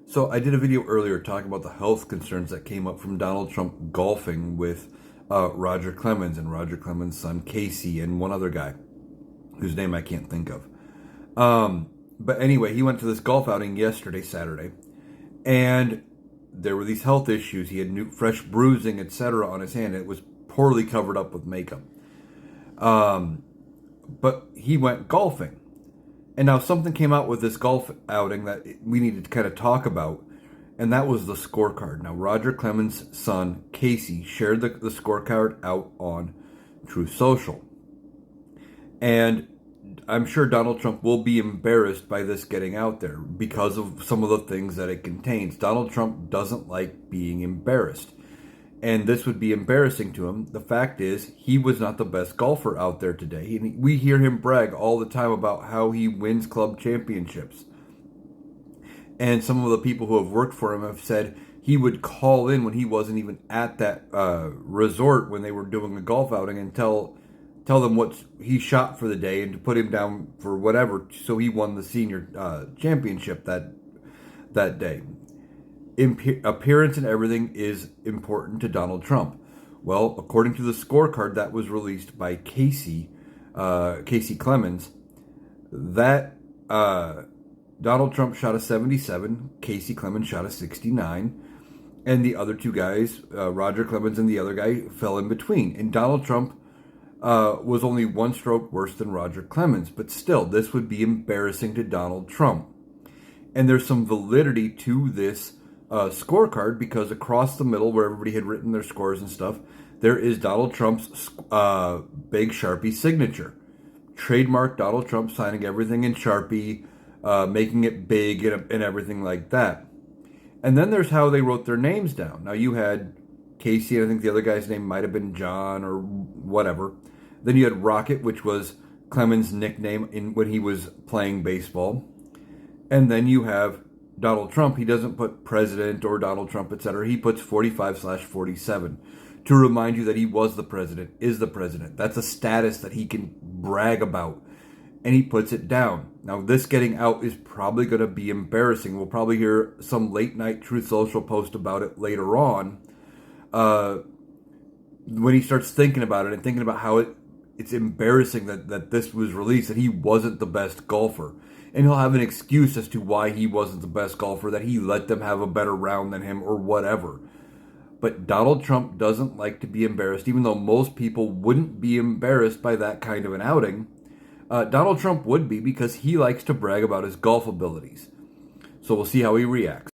So I did a video earlier talking about the health concerns that came up from Donald Trump golfing with Roger Clemens and Roger Clemens' son Casey and one other guy whose name I can't think of. But anyway, he went to this golf outing yesterday, Saturday, and there were these health issues. He had new, fresh bruising, etc., on his hand. It was poorly covered up with makeup. But he went golfing. And now something came out with this golf outing that we needed to kind of talk about, and that was the scorecard. Now, Roger Clemens' son, Casey, shared the scorecard out on Truth Social. And I'm sure Donald Trump will be embarrassed by this getting out there because of some of the things that it contains. Donald Trump doesn't like being embarrassed, and this would be embarrassing to him. The fact is, he was not the best golfer out there today. We hear him brag all the time about how he wins club championships. And some of the people who have worked for him have said he would call in when he wasn't even at that resort when they were doing a golf outing and tell them what he shot for the day and to put him down for whatever, so he won the senior championship that day. Appearance and everything is important to Donald Trump. Well, according to the scorecard that was released by Casey Clemens, that Donald Trump shot a 77, Casey Clemens shot a 69, and the other two guys, Roger Clemens and the other guy, fell in between. And Donald Trump was only one stroke worse than Roger Clemens, but still, this would be embarrassing to Donald Trump. And there's some validity to this scorecard, because across the middle, where everybody had written their scores and stuff, there is Donald Trump's big Sharpie signature. Trademark Donald Trump signing everything in Sharpie, making it big and everything like that. And then there's how they wrote their names down. Now you had Casey, and I think the other guy's name might have been John or whatever. Then you had Rocket, which was Clemens' nickname when he was playing baseball. And then you have Donald Trump. He doesn't put president or Donald Trump, etc. He puts 45/47 to remind you that he was the president, is the president. That's a status that he can brag about, and he puts it down. Now, this getting out is probably going to be embarrassing. We'll probably hear some late night Truth Social post about it later on, when he starts thinking about it and thinking about how it's embarrassing that this was released, that he wasn't the best golfer. And he'll have an excuse as to why he wasn't the best golfer, that he let them have a better round than him or whatever. But Donald Trump doesn't like to be embarrassed, even though most people wouldn't be embarrassed by that kind of an outing. Donald Trump would be, because he likes to brag about his golf abilities. So we'll see how he reacts.